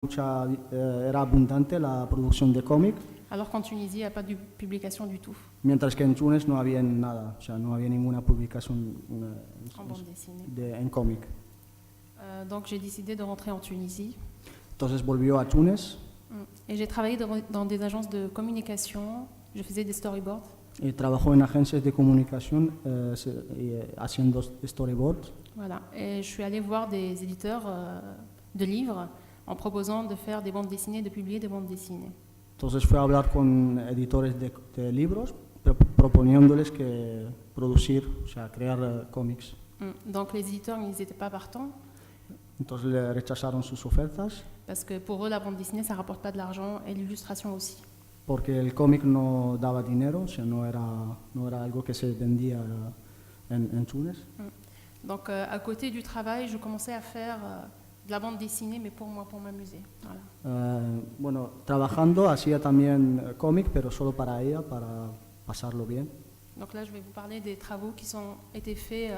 era abundante la producción de cómic, alors qu'en Tunisie, il n'y a pas de publication du tout mientras que en Túnez no había nada, o sea, no había ninguna publicación en bande dessinée. en cómic. Donc j'ai décidé de rentrer en Tunisie. Entonces volvió a Túnez Et j'ai travaillé dans des agences de communication, je faisais des storyboards. y trabajó en agencias de comunicación haciendo storyboards. Voilà. Et je suis allée voir des éditeurs de livres en proposant de faire des bandes dessinées, de publier des bandes dessinées. Entonces fue a hablar con editores de libros proponiéndoles que producir, o sea, crear cómics. Donc les éditeurs ils n'étaient pas partants Entonces le rechazaron sus ofertas parce que pour eux la bande dessinée ça rapporte pas de l'argent et l'illustration aussi. porque el cómic no daba dinero, o sea, no era algo que se vendía en Túnez. Donc à côté du travail, je commençais à faire de la bande dessinée, mais pour moi, pour m'amuser. Voilà. Bueno, trabajando hacía también cómic, pero solo para ella, para pasarlo bien. Donc là, je vais vous parler des travaux qui ont été faits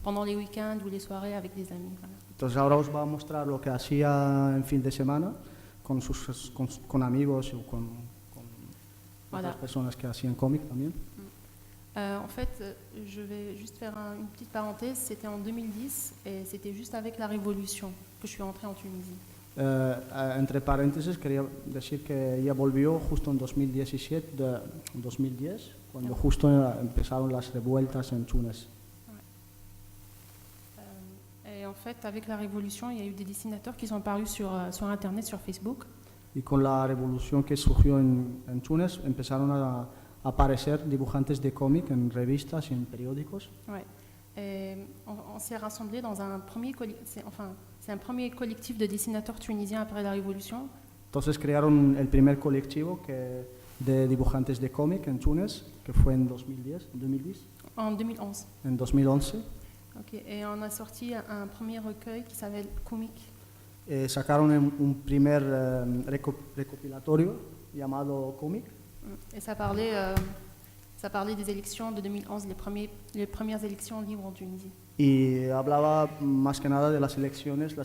pendant les week-ends ou les soirées avec des amis. Voilà. Entonces ahora os voy a mostrar lo que hacía en fin de semana con amigos o con Voilà. otras personas que hacían cómic también. En fait, je vais juste faire une petite parenthèse. C'était en 2010 et c'était juste avec la révolution que je suis entrée en Tunisie. Entre paréntesis, quería decir que ella volvió justo en 2010, cuando justo empezaron las revueltas en Túnez. Et en fait, avec la révolution, il y a eu des dessinateurs qui sont apparus sur Internet, sur Facebook. Y con la revolución que surgió en Túnez, empezaron a aparecer dibujantes de cómic en revistas y en periódicos. Ouais. Et on s'est rassemblés dans un premier c'est un premier collectif de dessinateurs tunisiens après la révolution. Entonces crearon el primer colectivo de dibujantes de cómic en Túnez, que fue en 2010. En 2011. En 2011. Okay. Et on a sorti un premier recueil qui s'appelle Comic. Sacaron un primer recopilatorio llamado Comic. Et ça parlait des élections de 2011, les premières élections libres en Tunisie. Y hablaba más que nada de las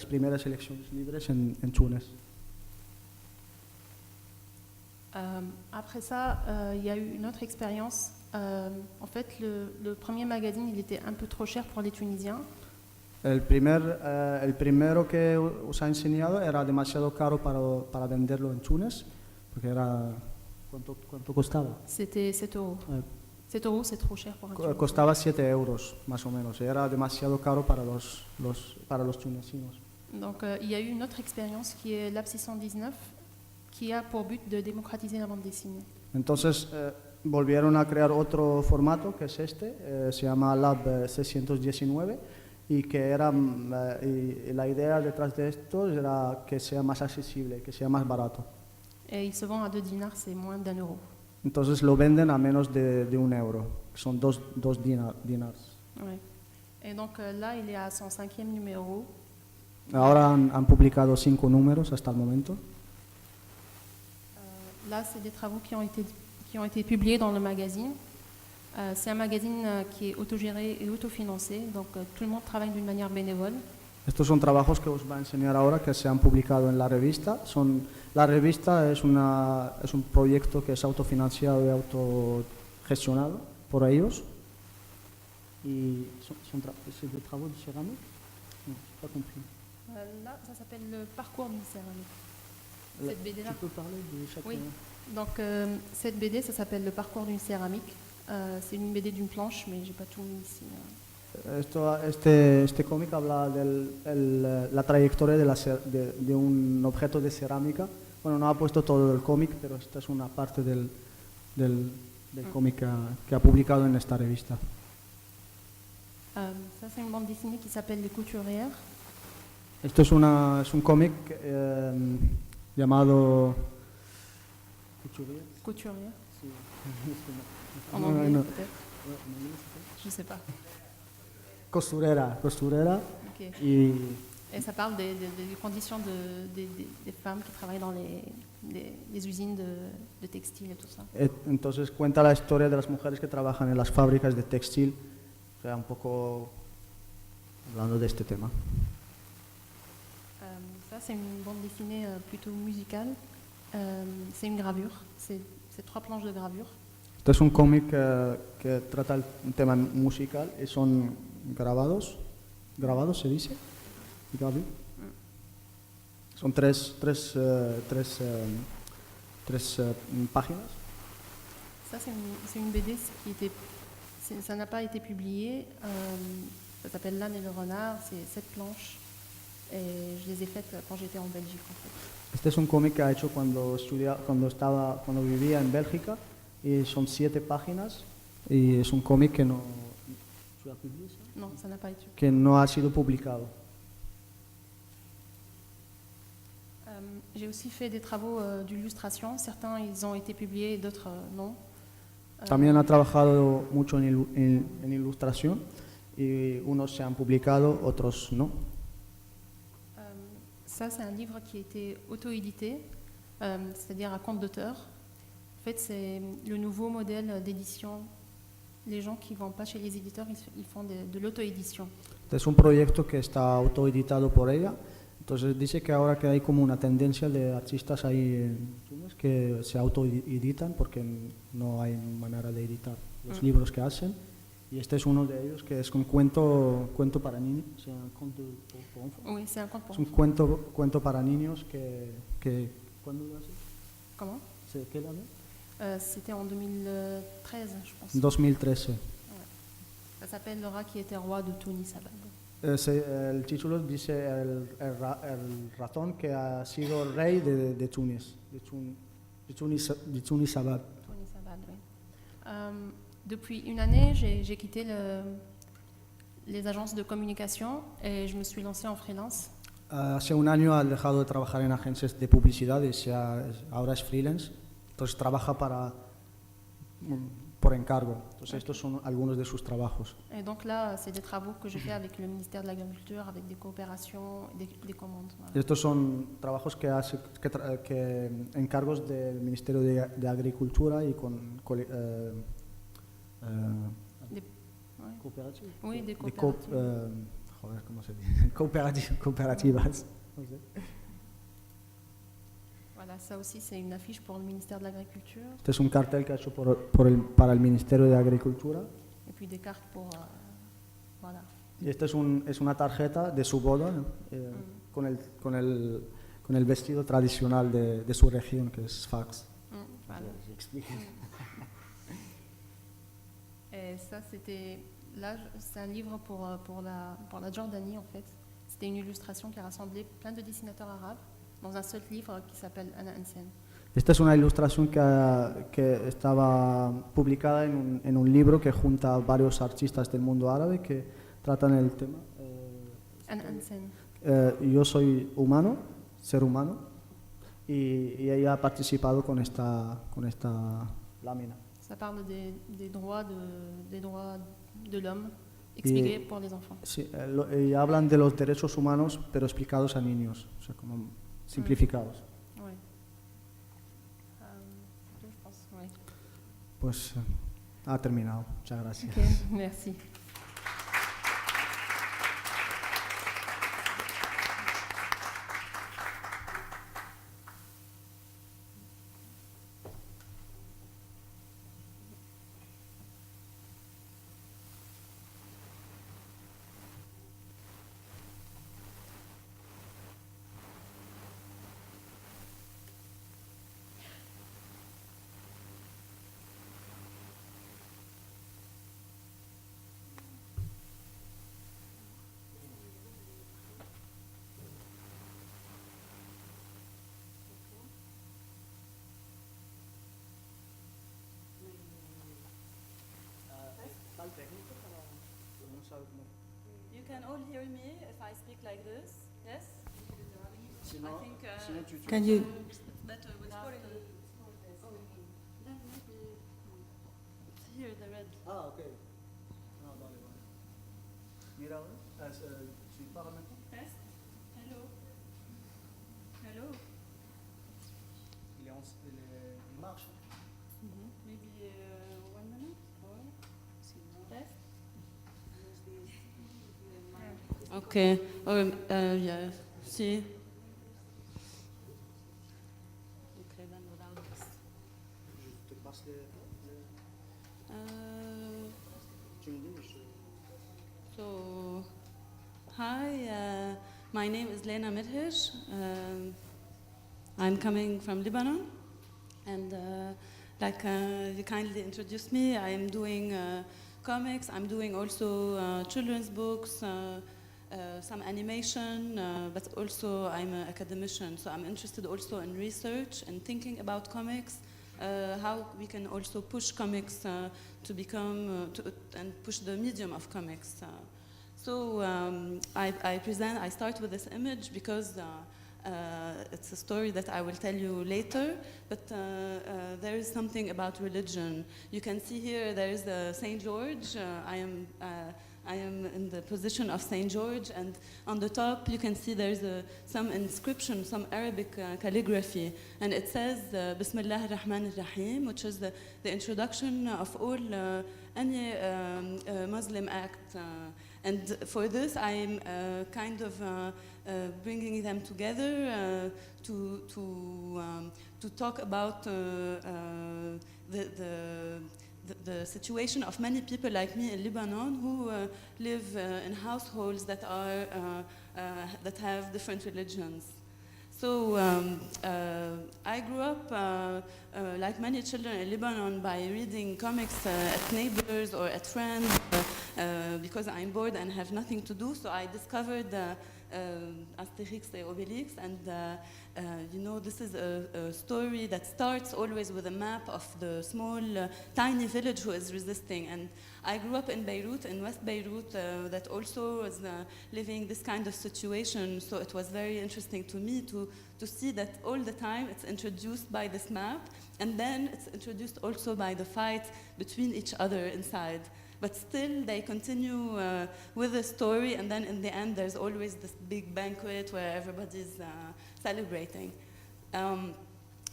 primeras elecciones libres en Túnez. Après ça, il y a eu une autre expérience. En fait, le premier magazine, il était un peu trop cher pour les Tunisiens. El primero que os ha enseñado era demasiado caro para venderlo en Túnez, porque era... ¿Cuánto costaba? C'était 7 euros. 7 euros, c'est trop cher pour un Tunisien. Costaba 7 euros, más o menos. Era demasiado caro para los tunecinos. Donc, il y a eu une autre expérience qui est Lab 619, qui a pour but de démocratiser la bande dessinée. Entonces, volvieron a crear otro formato, que es se llama Lab 619, y que era y la idea detrás de esto era que sea más accesible, que sea más barato. Et il se vend à 2 dinars, c'est moins d'1 euro. Entonces lo venden a menos de 1 euro, que son 2 dinars. Ouais. Et donc là, il est à son 5e numéro. Ahora han publicado 5 números hasta el momento. Là, c'est des travaux qui ont été publiés dans le magazine. C'est un magazine qui est autogéré et autofinancé, donc tout le monde travaille d'une manière bénévole. Estos son trabajos que os va a enseñar ahora que se han publicado en la revista. La revista es un proyecto que es autofinanciado y autogestionado por ellos. Y c'est des travaux de céramique? Non, j'ai pas compris. Là, ça s'appelle le parcours d'une céramique. Cette BD-là. Tu peux parler de chaque... Oui. Donc cette BD, ça s'appelle le parcours d'une céramique. C'est une BD d'une planche, mais j'ai pas tout mis ici. Este cómic habla de la trayectoria de un objeto de cerámica. Bueno, no ha puesto todo el cómic, pero esta es una parte del cómic que ha publicado en esta revista. Ça, c'est une bande dessinée qui s'appelle Les Couturières. Esto es un cómic llamado... Couturières. Sí. En anglais, peut-être. Je sais pas. Costurera. Okay. Et ça parle des conditions des femmes qui travaillent dans les usines de textiles et tout ça. Entonces cuenta la historia de las mujeres que trabajan en las fábricas de textil, o sea, un poco hablando de este tema. Ça, Ça, c'est une bande dessinée plutôt musicale. C'est une gravure. C'est 3 planches de gravure. Este es un cómic que trata un tema musical y son grabados se dice, gravure. Son tres páginas. Ça, c'est une BD ça n'a pas été publié. Ça s'appelle L'âne et le renard. C'est 7 planches. Et je les ai faites quand j'étais en Belgique, en fait. Este es un cómic que ha hecho cuando vivía en Bélgica y son 7 páginas y es un cómic que no Non, ça n'a pas été. que no ha sido publicado. J'ai aussi fait des travaux d'illustration. Certains, ils ont été publiés et d'autres, non. También ha trabajado mucho en ilustración y unos se han publicado, otros no. Ça, c'est un livre qui a été auto-édité, c'est-à-dire à compte d'auteur. En fait, c'est le nouveau modèle d'édition. Les gens qui ne vont pas chez les éditeurs, ils font de l'auto-édition. Es un proyecto que está autoeditado por ella. Entonces dice que ahora que hay como una tendencia de artistas ahí en Túnez que se autoeditan porque no hay manera de editar los libros que hacen. Y este es uno de ellos que es un cuento para niños. Oui, c'est un conte pour Es un cuento para niños que ¿cuándo lo hace? Comment ¿Qué año? C'était en 2013, je pense. 2013. Ouais. Ça s'appelle Le rat qui était roi de Tunis-Abad. El título dice el ratón que ha sido rey de Túnez, de Tunis-Abad. Tunis-Abad, oui. Depuis une année, j'ai quitté les agences de communication et je me suis lancée en freelance. Hace un año ha dejado de trabajar en agencias de publicidad y ahora es freelance. Entonces trabaja por encargo. Entonces estos son algunos de sus trabajos. Et donc là, c'est des travaux que je fais avec le ministère de l'Agriculture, avec des coopérations, des commandes. Voilà. Estos son trabajos que hace que encargos del Ministerio de Agricultura y con coopératives. Oui, des coopératives. Joder, ¿cómo se dice? Cooperativas. No sé. Voilà, ça aussi c'est une affiche pour le ministère de l'Agriculture. Este es un cartel que ha hecho para el Ministerio de Agricultura. Et puis des cartes pour voilà. Y esta es una tarjeta de su boda con el vestido tradicional de su región, que es Fax. Voilà. Et ça c'était là, c'est un livre pour la Jordanie en fait. C'était une illustration qui a rassemblé plein de dessinateurs arabes dans un seul livre qui s'appelle Ana Hansen. Esta es una ilustración que estaba publicada en un libro que junta a varios artistas del mundo árabe que tratan el tema. Ana Hansen. Yo soy ser humano, y ella ha participado con esta lámina. Ça parle des droits de l'homme expliqués pour les enfants. Sí, y hablan de los derechos humanos, pero explicados a niños, o sea, como simplificados. Oui. Je pense, oui. Pues ha terminado. Muchas gracias. Okay, merci. You can all hear me if I speak like this, yes? I think, can you... better with it's here, the red. Ah, ok. No, vale. Mira ahora, si parle maintenant. Yes? Hello? Hello? Il marche. Maybe 1 minute? Yes? Okay. Yeah. See? So, hi, my name is Lena Merhej. I'm coming from Lebanon, and you kindly introduced me. I am doing comics. I'm doing also children's books, some animation, but also I'm an academician, so I'm interested also in research and thinking about comics, how we can also push comics to become, and push the medium of comics. I start with this image because it's a story that I will tell you later, but there is something about religion. You can see here there is Saint George. I am in the position of Saint George, and on the top you can see there's some inscription, some Arabic calligraphy, and it says Bismillah ar-Rahman ar-Rahim, which is the introduction of all any Muslim act. And for this, I'm kind of bringing them together to talk about the situation of many people like me in Lebanon who live in households that have different religions. So I grew up, like many children in Lebanon, by reading comics at neighbors or at friends because I'm bored and have nothing to do. So I discovered Asterix et Obelix, and this is a story that starts always with a map of the small, tiny village who is resisting. And I grew up in Beirut, in West Beirut, that also was living this kind of situation. So it was very interesting to me to see that all the time it's introduced by this map, and then it's introduced also by the fight between each other inside. But still, they continue with the story, and then in the end, there's always this big banquet where everybody's celebrating.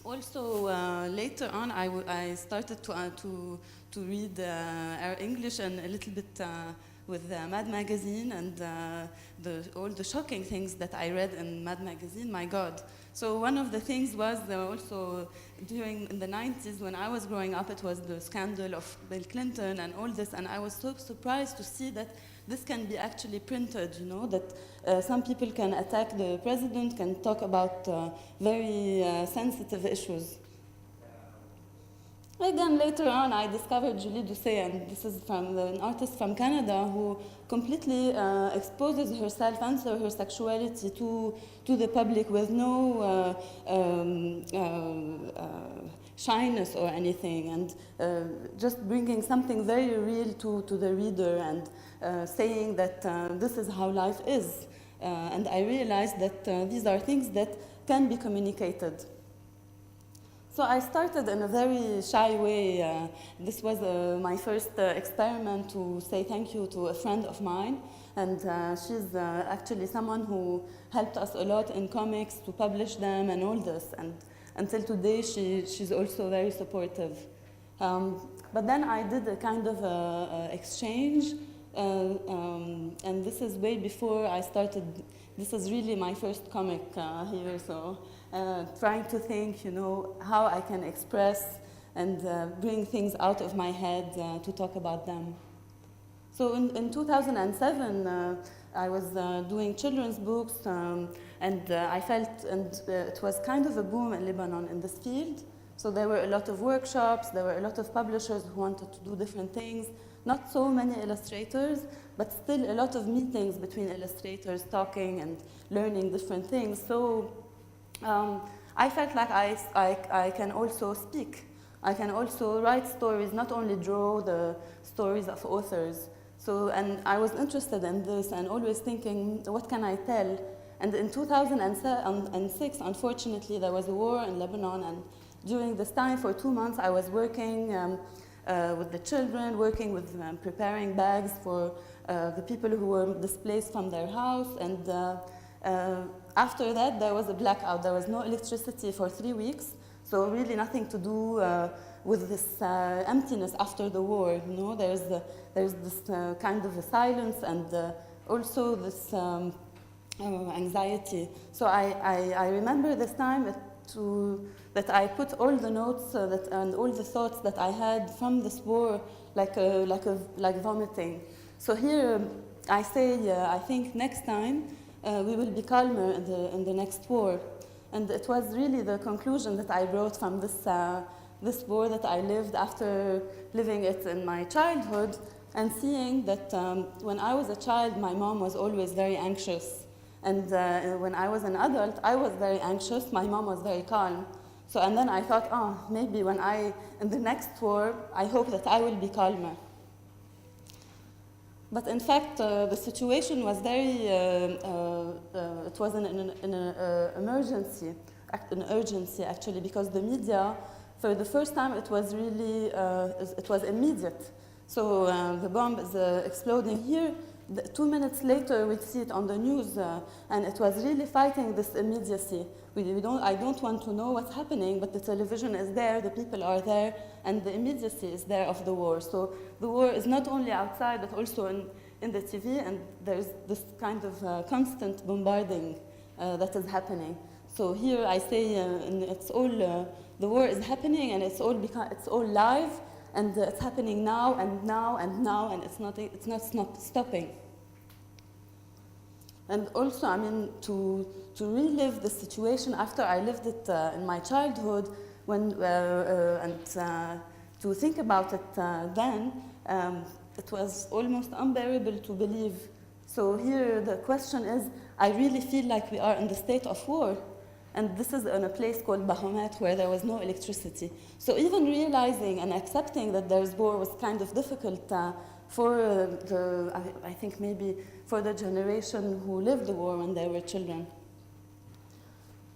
Later on, I started to read English and a little bit with Mad Magazine, and all the shocking things that I read in Mad Magazine, my God. So one of the things was also in the 90s when I was growing up, it was the scandal of Bill Clinton and all this, and I was so surprised to see that this can be actually printed, that some people can attack the president, can talk about very sensitive issues. Again, later on, I discovered Julie Doucet, and this is an artist from Canada who completely exposes herself and her sexuality to the public with no shyness or anything, and just bringing something very real to the reader, and saying that this is how life is. And I realized that these are things that can be communicated. So I started in a very shy way. This was my first experiment to say thank you to a friend of mine, and she's actually someone who helped us a lot in comics to publish them and all this, and until today she's also very supportive. But then I did a kind of exchange, and this is way before I started. This is really my first comic here, so trying to think, how I can express and bring things out of my head to talk about them. So in 2007, I was doing children's books, and I felt, it was kind of a boom in Lebanon in this field. So there were a lot of workshops, there were a lot of publishers who wanted to do different things, not so many illustrators, but still a lot of meetings between illustrators talking and learning different things. So I felt like I can also speak. I can also write stories, not only draw the stories of authors. So, and I was interested in this and always thinking, what can I tell? And in 2006, unfortunately, there was a war in Lebanon, and during this time, for 2 months, I was working with the children, working with preparing bags for the people who were displaced from their house. And after that, there was a blackout. There was no electricity for 3 weeks. So really nothing to do with this emptiness after the war. There's this kind of a silence and also this anxiety. So I remember this time, that I put all the notes and all the thoughts that I had from this war like vomiting. So here I say, I think next time we will be calmer in the next war. And it was really the conclusion that I wrote from this war that I lived after living it in my childhood, and seeing that when I was a child, my mom was always very anxious. And when I was an adult, I was very anxious, my mom was very calm. So, and then I thought, oh, maybe in the next war, I hope that I will be calmer. But in fact, the situation was it was an urgency actually, because the media, for the first time, it was really, it was immediate. So the bomb is exploding here. 2 minutes later, we see it on the news, and it was really fighting this immediacy. I don't want to know what's happening, but the television is there, the people are there, and the immediacy is there of the war. So the war is not only outside, but also in the TV, and there's this kind of constant bombarding that is happening. So here I say it's all, the war is happening, and it's all live, and it's happening now and now and now, and it's not stopping. And also, I mean, to relive the situation after I lived it in my childhood, and to think about it then, it was almost unbearable to believe. So here the question is, I really feel like we are in the state of war. And this is in a place called Bahumat, where there was no electricity. So even realizing and accepting that there's war was kind of difficult for I think maybe for the generation who lived the war when they were children.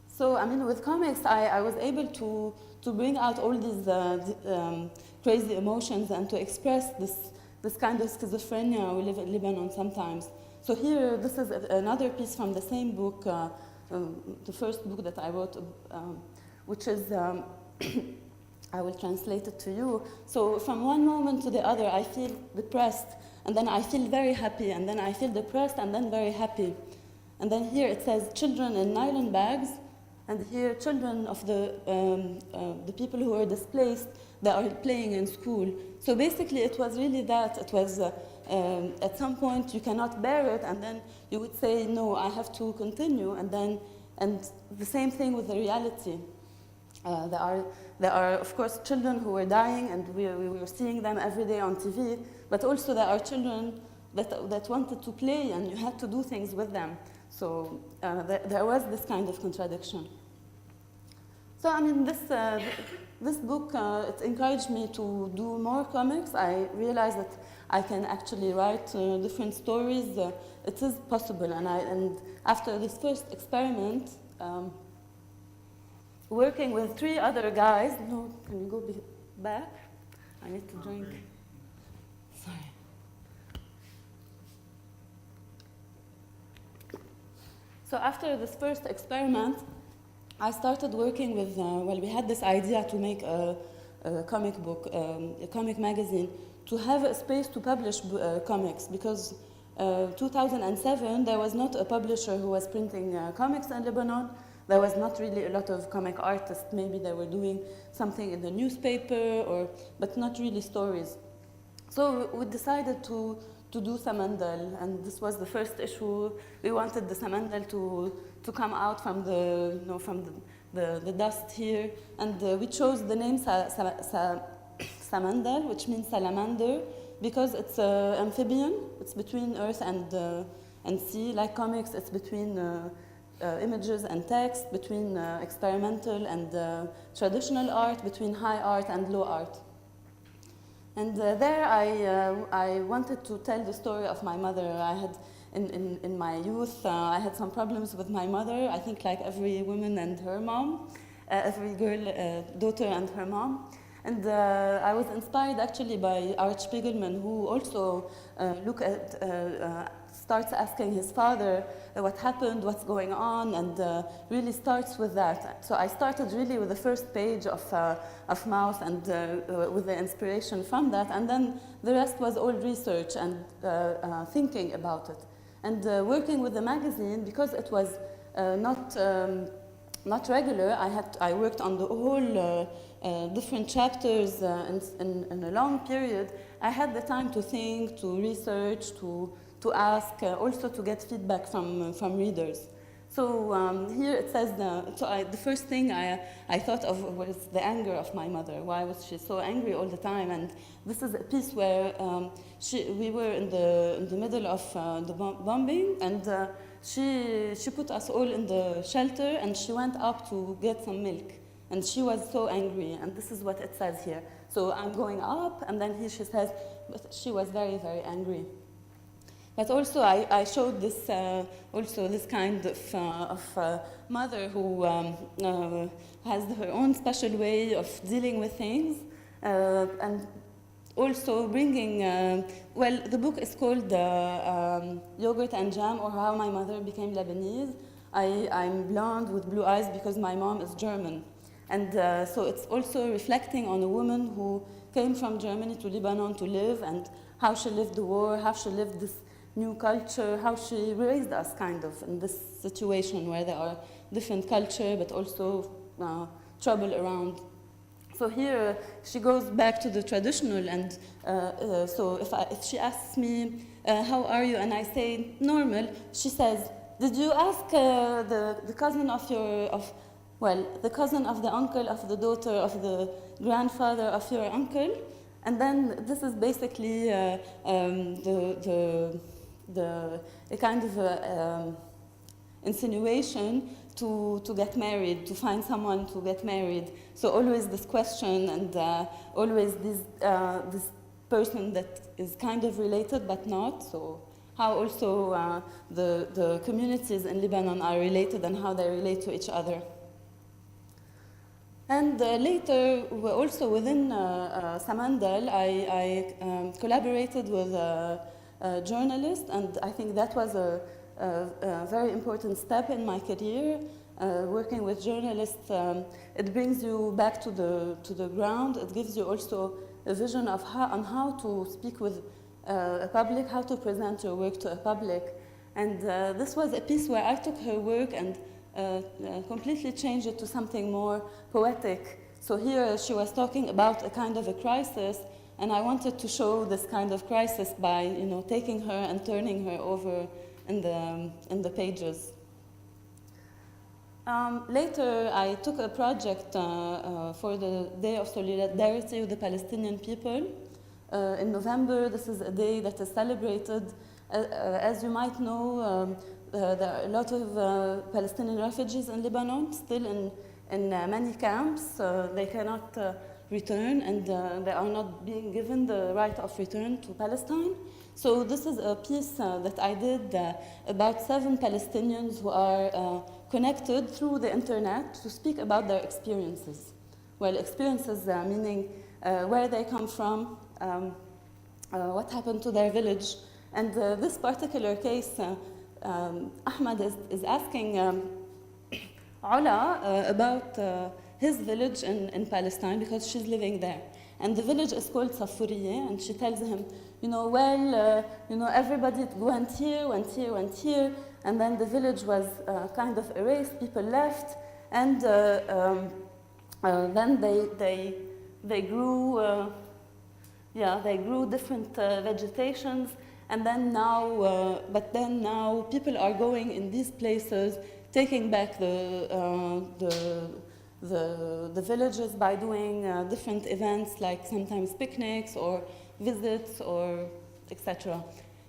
So I mean, with comics, I was able to bring out all these crazy emotions and to express this kind of schizophrenia we live in Lebanon sometimes. So here, this is another piece from the same book, the first book that I wrote, which is, I will translate it to you. So from one moment to the other, I feel depressed, and then I feel very happy, and then I feel depressed, and then very happy. And then here it says children in nylon bags, and here children of the people who are displaced, they are playing in school. So basically it was really that. It was at some point you cannot bear it, and then you would say, no, I have to continue, and the same thing with the reality. There are, of course, children who are dying, and we were seeing them every day on TV, but also there are children that wanted to play, and you had to do things with them. So there was this kind of contradiction. So I mean, this book, it encouraged me to do more comics. I realized that I can actually write different stories. It is possible, and after this first experiment, working with 3 other guys. No, can you go back? I need to drink. Sorry. So after this first experiment, I started working with, we had this idea to make a comic book, a comic magazine, to have a space to publish comics, because 2007, there was not a publisher who was printing comics in Lebanon. There was not really a lot of comic artists. Maybe they were doing something in the newspaper, but not really stories. So we decided to do Samandal, and this was the first issue. We wanted the Samandal to come out from the dust here, and we chose the name Samandal, which means salamander, because it's amphibian. It's between earth and sea. Like comics, it's between images and text, between experimental and traditional art, between high art and low art. And there I wanted to tell the story of my mother. I had, in my youth, I had some problems with my mother, I think like every woman and her mom, every girl, daughter and her mom. And I was inspired actually by Art Spiegelman, who also starts asking his father what happened, what's going on, and really starts with that. So I started really with the first page of Mouse, and with the inspiration from that, and then the rest was all research and thinking about it. And working with the magazine, because it was not not regular. I worked on the whole different chapters in a long period. I had the time to think, to research, to ask, also to get feedback from readers. So here it says, the first thing I thought of was the anger of my mother. Why was she so angry all the time? And this is a piece where we were in the middle of the bombing, and she put us all in the shelter, and she went up to get some milk. And she was so angry, and this is what it says here. So I'm going up, and then here she says, but she was very, very angry. But also I showed this, also this kind of mother who has her own special way of dealing with things, and also bringing, well, the book is called Yogurt and Jam, or How My Mother Became Lebanese. I'm blonde with blue eyes because my mom is German. And so it's also reflecting on a woman who came from Germany to Lebanon to live, and how she lived the war, how she lived this new culture, how she raised us kind of in this situation where there are different culture but also trouble around. So here she goes back to the traditional, and so if she asks me, how are you, and I say normal, she says, did you ask the cousin of the cousin of the uncle of the daughter of the grandfather of your uncle? And then this is basically a kind of insinuation to get married, to find someone to get married. So always this question, and always this person that is kind of related but not. So how also the communities in Lebanon are related and how they relate to each other. And later, also within Samandal, I collaborated with a journalist, and I think that was a very important step in my career. Working with journalists, it brings you back to the ground. It gives you also a vision of how to speak with a public, how to present your work to a public. And this was a piece where I took her work and completely changed it to something more poetic. So here she was talking about a kind of a crisis, and I wanted to show this kind of crisis by, taking her and turning her over in the pages. Later, I took a project for the Day of Solidarity with the Palestinian people. In November, this is a day that is celebrated. As you might know, there are a lot of Palestinian refugees in Lebanon, still in many camps. They cannot return, and they are not being given the right of return to Palestine. So this is a piece that I did about 7 Palestinians who are connected through the internet to speak about their experiences. Well, experiences meaning where they come from, what happened to their village. And this particular case, Ahmad is asking Ola about his village in Palestine because she's living there. And the village is called Safuriye, and she tells him, everybody went here, and then the village was kind of erased, people left, and then they grew, they grew different vegetations, and then now, but then now people are going in these places, taking back the villages by doing different events, like sometimes picnics or visits or etc.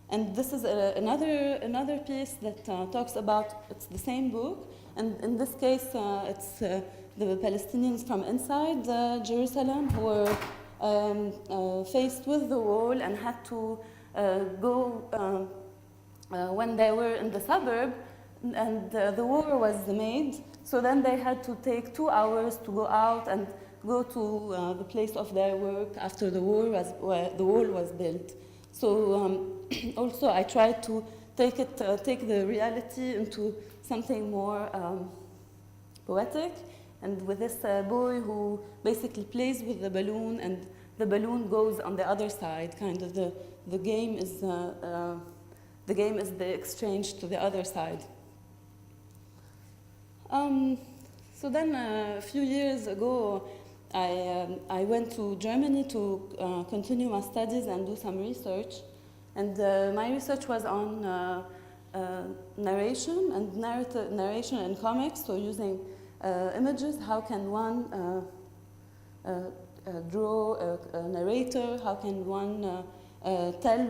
And this is another piece that talks about, it's the same book, and in this case it's the Palestinians from inside Jerusalem who were faced with the wall and had to go when they were in the suburb, and the war was made. So then they had to take 2 hours to go out and go to the place of their work after the wall was built. So also I tried to take the reality into something more poetic, and with this boy who basically plays with the balloon, and the balloon goes on the other side. Kind of the game is the exchange to the other side. So then a few years ago, I went to Germany to continue my studies and do some research. And my research was on narration and narration in comics, so using images. How can one draw a narrator? How can one tell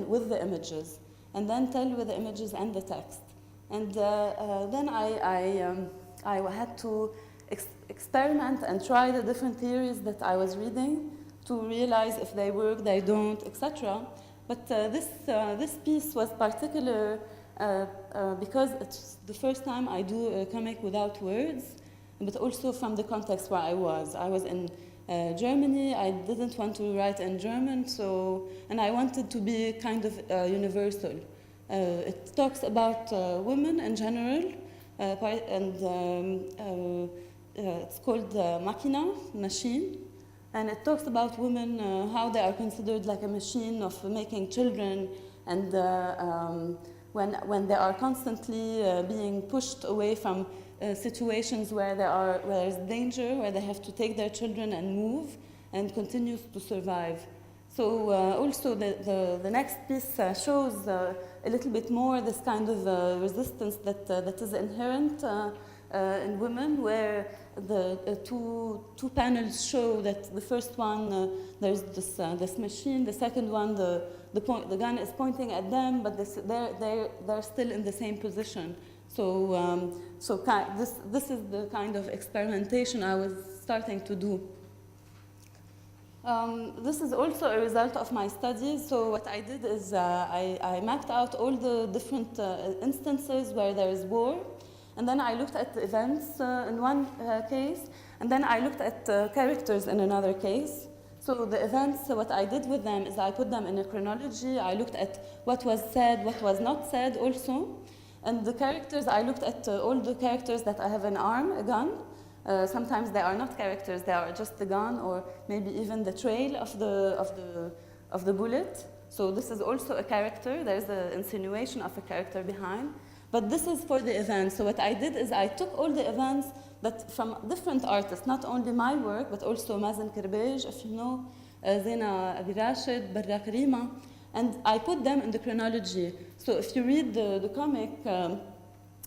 with the images? And then tell with the images and the text. And then I had to experiment and try the different theories that I was reading to realize if they work, they don't, etc. But this piece was particular because it's the first time I do a comic without words, but also from the context where I was. I was in Germany. I didn't want to write in German, and I wanted to be kind of universal. It talks about women in general, and it's called machine. And it talks about women, how they are considered like a machine of making children, and when they are constantly being pushed away from situations where there's danger, where they have to take their children and move and continue to survive. So also the next piece shows a little bit more this kind of resistance that is inherent in women, where the two panels show that the first one there's this machine, the second one the gun is pointing at them, but they're still in the same position. So this is the kind of experimentation I was starting to do. This is also a result of my studies. So what I did is I mapped out all the different instances where there is war. And then I looked at the events in one case, and then I looked at characters in another case. So the events, what I did with them is I put them in a chronology. I looked at what was said, what was not said also. And the characters, I looked at all the characters that I have an arm, a gun. Sometimes they are not characters, they are just the gun, or maybe even the trail of the bullet. So this is also a character. There's an insinuation of a character behind. But this is for the events. So what I did is I took all the events that from different artists, not only my work, but also Mazen Kerbej, if you know, Zena Abi Rashid, Barra Karima, and I put them in the chronology. So if you read the comic,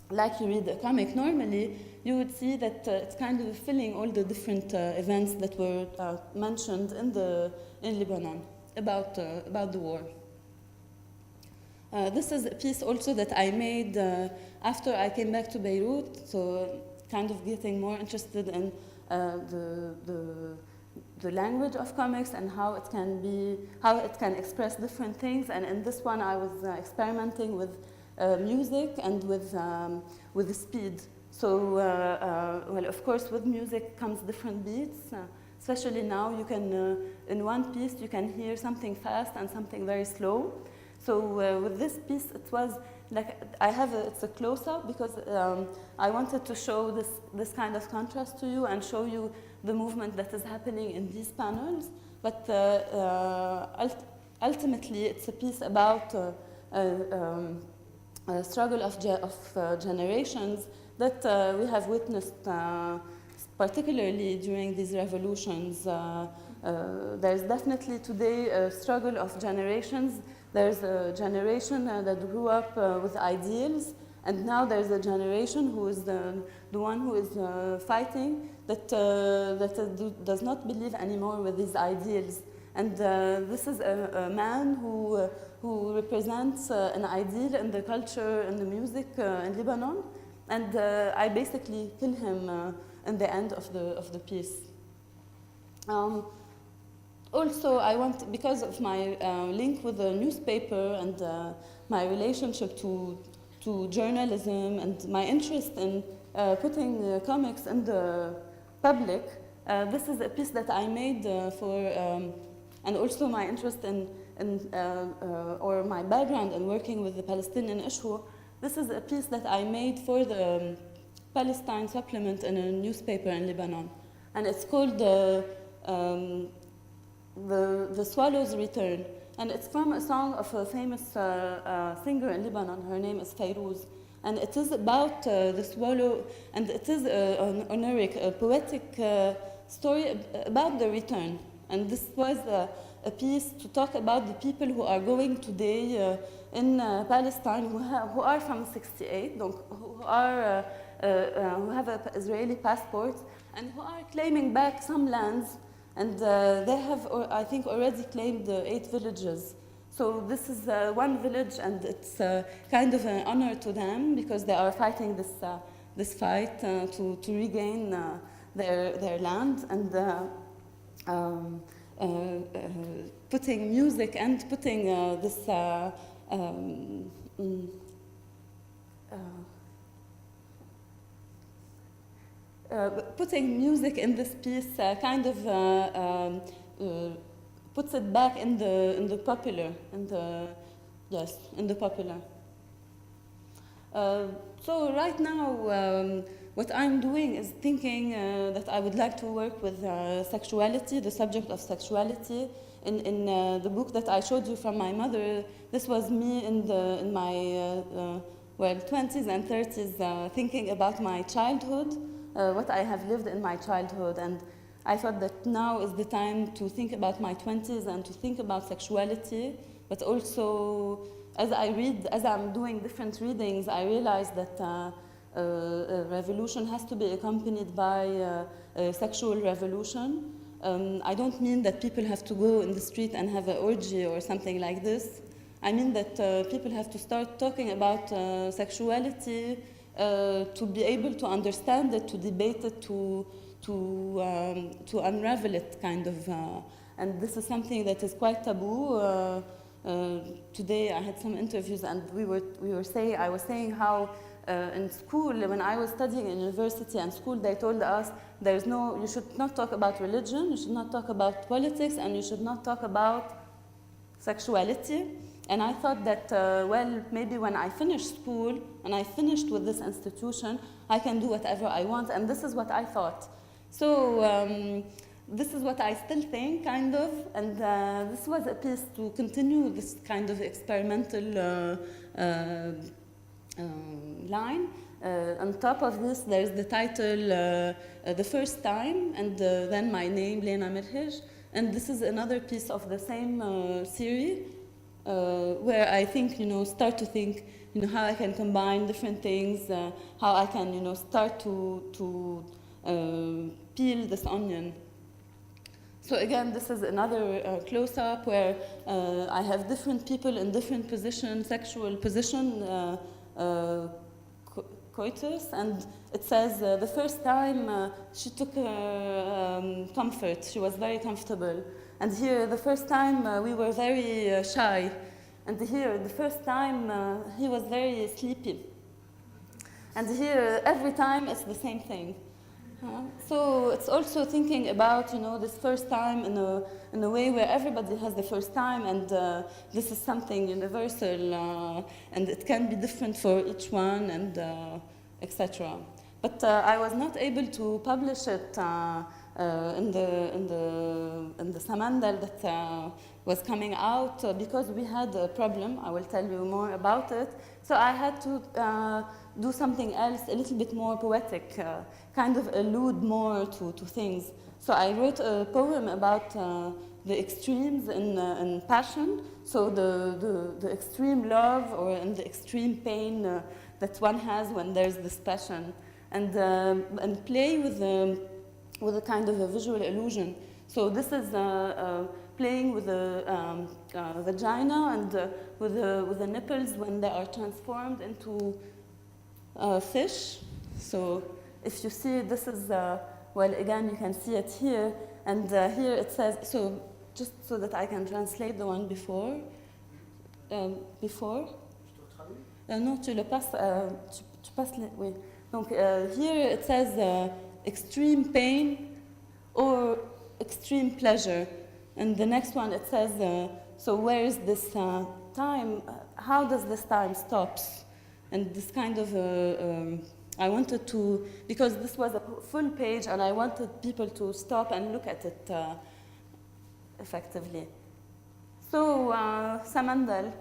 like you read a comic normally, you would see that it's kind of filling all the different events that were mentioned in Lebanon about the war. This is a piece also that I made after I came back to Beirut, so kind of getting more interested in the language of comics and how it can express different things. And in this one, I was experimenting with music and with the speed. So, well, of course, with music comes different beats. Especially now, you can in one piece you can hear something fast and something very slow. So with this piece, it was like it's a close-up because I wanted to show this kind of contrast to you and show you the movement that is happening in these panels. But ultimately, it's a piece about a struggle of generations that we have witnessed, particularly during these revolutions. There's definitely today a struggle of generations. There's a generation that grew up with ideals, and now there's a generation who is the one who is fighting that does not believe anymore with these ideals. And this is a man who represents an ideal in the culture and the music in Lebanon, and I basically kill him in the end of the piece. Also, because of my link with the newspaper and my relationship to journalism and my interest in putting comics in the public, this is a piece that I made and also my interest or my background in working with the Palestinian issue. This is a piece that I made for the Palestine supplement in a newspaper in Lebanon, and it's called The Swallow's Return, and it's from a song of a famous singer in Lebanon. Her name is Fayrouz, And it is about the swallow, and it is an oniric, a poetic story about the return. And this was a piece to talk about the people who are going today in Palestine, who are from '68, donc, who have an Israeli passport, and who are claiming back some lands, and they have, I think, already claimed 8 villages. So this is one village, and it's kind of an honor to them because they are fighting this fight to regain their land, and putting music and putting this putting music in this piece kind of puts it back in the popular, in the popular. So right now, what I'm doing is thinking that I would like to work with sexuality, the subject of sexuality. In the book that I showed you from my mother, this was me in my 20s and 30s, thinking about my childhood, what I have lived in my childhood, and I thought that now is the time to think about my 20s and to think about sexuality, but also as I'm doing different readings, I realized that a revolution has to be accompanied by a sexual revolution. I don't mean that people have to go in the street and have an orgy or something like this. I mean that people have to start talking about sexuality to be able to understand it, to debate it, to unravel it, kind of. And this is something that is quite taboo. Today I had some interviews, and I was saying how in school, when I was studying in university and school, they told us you should not talk about religion, you should not talk about politics, and you should not talk about sexuality. And I thought that, well, maybe when I finish school and I finished with this institution, I can do whatever I want. And this is what I thought. So this is what I still think, kind of. And this was a piece to continue this kind of experimental line. On top of this, there's the title, The First Time, and then my name, Lena Merhej. And this is another piece of the same series. Where I think, start to think, how I can combine different things, how I can, start to peel this onion. So again, this is another close-up where I have different people in different positions, sexual position, coitus, and it says the first time she took comfort, she was very comfortable. And here, the first time, we were very shy. And here, the first time, he was very sleepy. And here, every time, it's the same thing. So it's also thinking about, this first time in a way where everybody has the first time, and this is something universal, and it can be different for each one, and etc. But I was not able to publish it in the Samandal that was coming out because we had a problem. I will tell you more about it. So I had to do something else, a little bit more poetic, kind of allude more to things. So I wrote a poem about the extremes in passion. So the extreme love or in the extreme pain that one has when there's this passion, and play with a kind of a visual illusion. So this is playing with the vagina and with the nipples when they are transformed into fish. So if you see, this is, well, again, you can see it here. And here it says, so just so that I can translate the one before. Non, tu le passes, tu passes, oui. Donc here it says extreme pain or extreme pleasure. And the next one it says, so where is this time? How does this time stops? And this kind of, I wanted to, because this was a full page and I wanted people to stop and look at it effectively. So Samandal,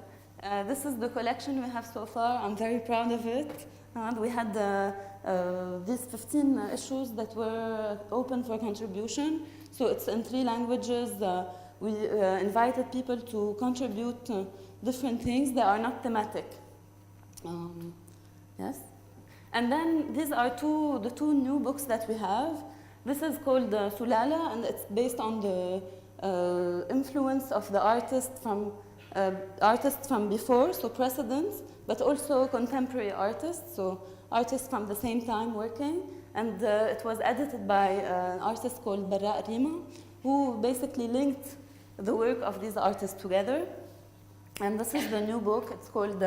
this is the collection we have so far. I'm very proud of it. And we had these 15 issues that were open for contribution. So it's in 3 languages. We invited people to contribute different things that are not thematic. Yes. And then these are the two new books that we have. This is called Sulala, and it's based on the influence of the artists from before, so precedents, but also contemporary artists, so artists from the same time working. And it was edited by an artist called Barra Rima, who basically linked the work of these artists together. And this is the new book. It's called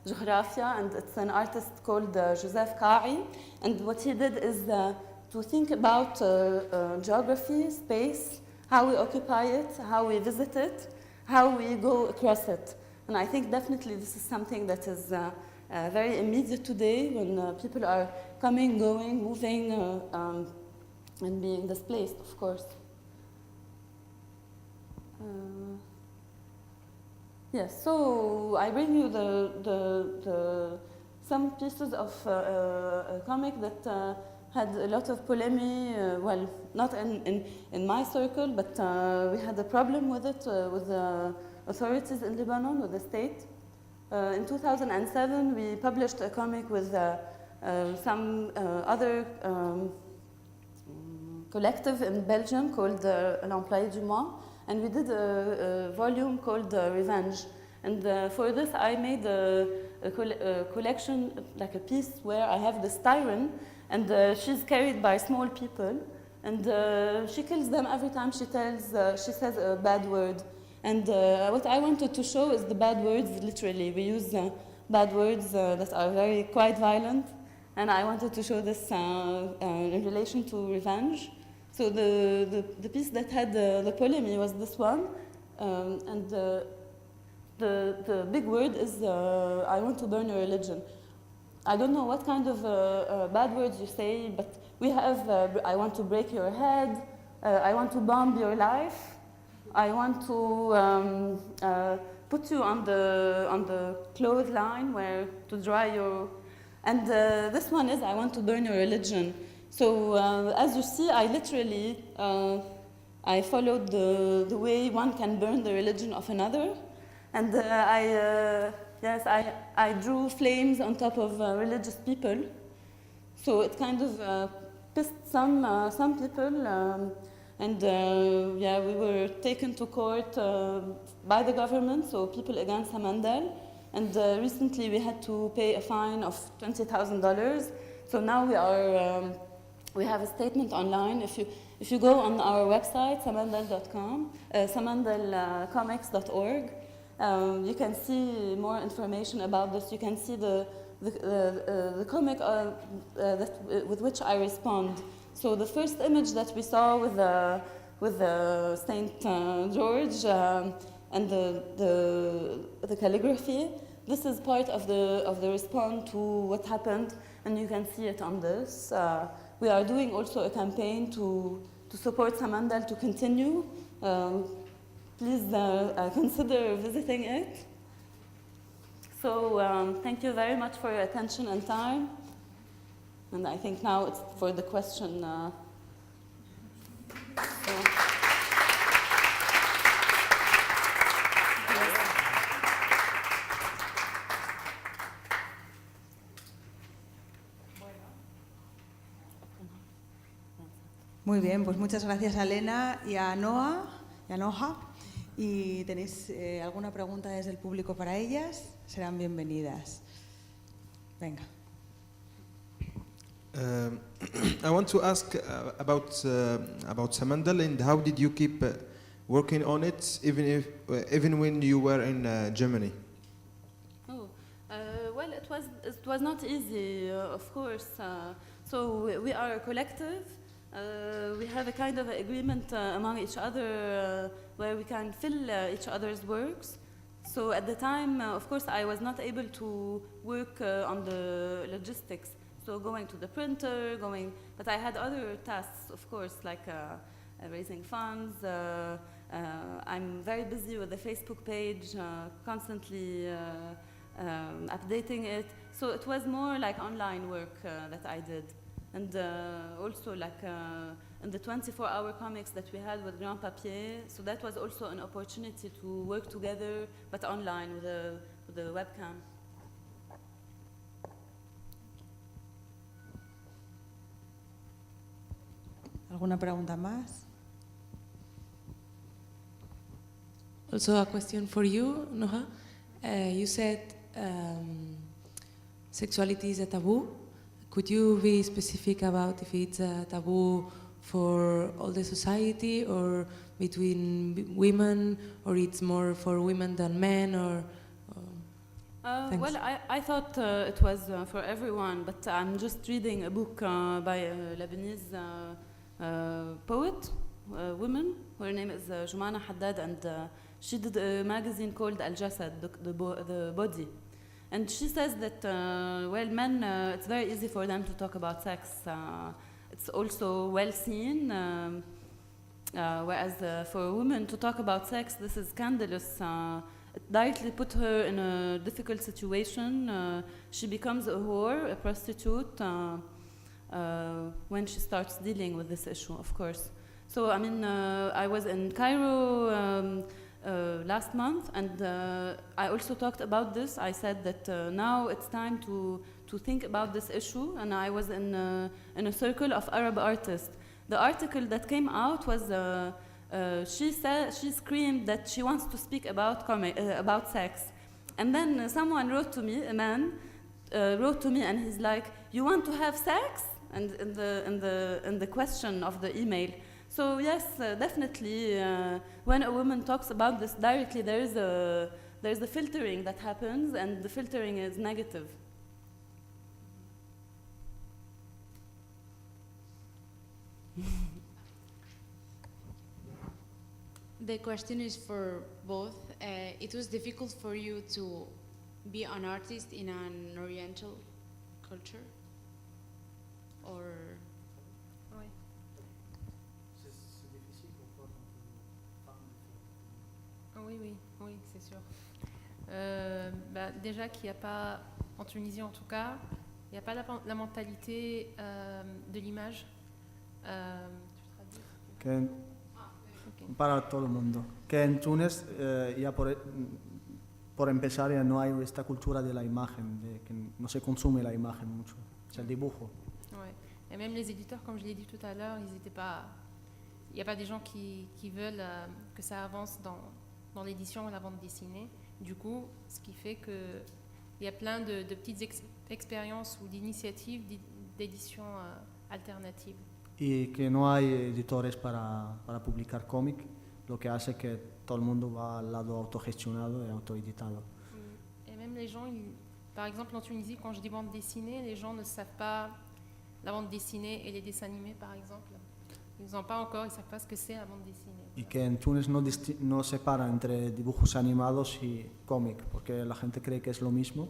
Geografia, and it's an artist called Joseph Ka'i. And what he did is to think about geography, space, how we occupy it, how we visit it, how we go across it. And I think definitely this is something that is very immediate today when people are coming, going, moving, and being displaced, of course. Yes, so I bring you some pieces of a comic that had a lot of polemic, well, not in my circle, but we had a problem with it with the authorities in Lebanon, with the state. In 2007, we published a comic with some other collective in Belgium called L'Employé du Mois, and we did a volume called Revenge. And for this, I made a collection, like a piece where I have this siren, and she's carried by small people, and she kills them every time she says a bad word. And what I wanted to show is the bad words, literally. We use bad words that are quite violent, and I wanted to show this in relation to revenge. So the piece that had the polemic was this one, and the big word is I want to burn your religion. I don't know what kind of bad words you say, but we have I want to break your head, I want to bomb your life, I want to put you on the clothesline where to dry your, and this one is I want to burn your religion. So as you see, I literally I followed the way one can burn the religion of another, and I drew flames on top of religious people. So it kind of pissed some people, and we were taken to court by the government, so people against Hamandal. And recently we had to pay a fine of $20,000. So now we have a statement online. If you go on our website, samandal.com, samandalcomics.org, you can see more information about this. You can see the comic with which I respond. So the first image that we saw with the Saint George and the calligraphy, this is part of the response to what happened, and you can see it on this. We are doing also a campaign to support Samandal to continue. Please consider visiting it. So thank you very much for your attention and time. And I think now it's for the question. Muy bien, pues muchas gracias a Lena y a Noha. ¿Y tenéis alguna pregunta desde el público para ellas? Serán bienvenidas. Venga. I want to ask about Samandal, and how did you keep working on it, even when you were in Germany? Well, it was not easy, of course. So we are a collective. We have a kind of agreement among each other where we can fill each other's works. So at the time, of course, I was not able to work on the logistics. So going to the printer, but I had other tasks, of course, like raising funds. I'm very busy with the Facebook page, constantly updating it. So it was more like online work that I did. And also like in the 24-hour comics that we had with Grand Papier, so that was also an opportunity to work together, but online with the webcam. ¿Alguna pregunta más? Also a question for you, Noha. You said sexuality is a taboo. Could you be specific about if it's a taboo for all the society or between women, or it's more for women than men, or well, I thought it was for everyone, but I'm just reading a book by a Lebanese poet, woman. Her name is Jumana Haddad, and she did a magazine called Al Jasad, the body. And she says that, well, men, it's very easy for them to talk about sex. It's also well seen, whereas for women to talk about sex, this is scandalous. It directly put her in a difficult situation. She becomes a whore, a prostitute, when she starts dealing with this issue, of course. So, I mean, I was in Cairo last month, and I also talked about this. I said that now it's time to think about this issue, and I was in a circle of Arab artists. The article that came out was she screamed that she wants to speak about sex, and then someone wrote to me, a man wrote to me, and he's like, "You want to have sex?" And in the question of the email. So yes, definitely, when a woman talks about this directly, there's a filtering that happens, and the filtering is negative. The question is for both. It was difficult for you to be an artist in an Oriental culture, or? Oui. Oui, c'est sûr. Déjà qu'il n'y a pas, en Tunisie en tout cas, il n'y a pas la mentalité de l'image. Para todo el mundo. Que en Túnez ya por empezar ya no hay esta cultura de la imagen, de que no se consume la imagen mucho, c'est le dibujo. Ouais. Et même les éditeurs, comme je l'ai dit tout à l'heure, il n'y a pas des gens qui veulent que ça avance dans l'édition ou la bande dessinée. Du coup, ce qui fait qu'il y a plein de petites expériences ou d'initiatives d'édition alternatives. Y que no hay editores para publicar cómic, lo que hace que todo el mundo va al lado autogestionado y autoeditado. Et même les gens, par exemple en Tunisie, quand je dis bande dessinée, les gens ne savent pas la bande dessinée et les dessins animés, par exemple. Ils n'ont pas encore, ils ne savent pas ce que c'est la bande dessinée. Y que en Túnez no separa entre dibujos animados y cómic, porque la gente cree que es lo mismo.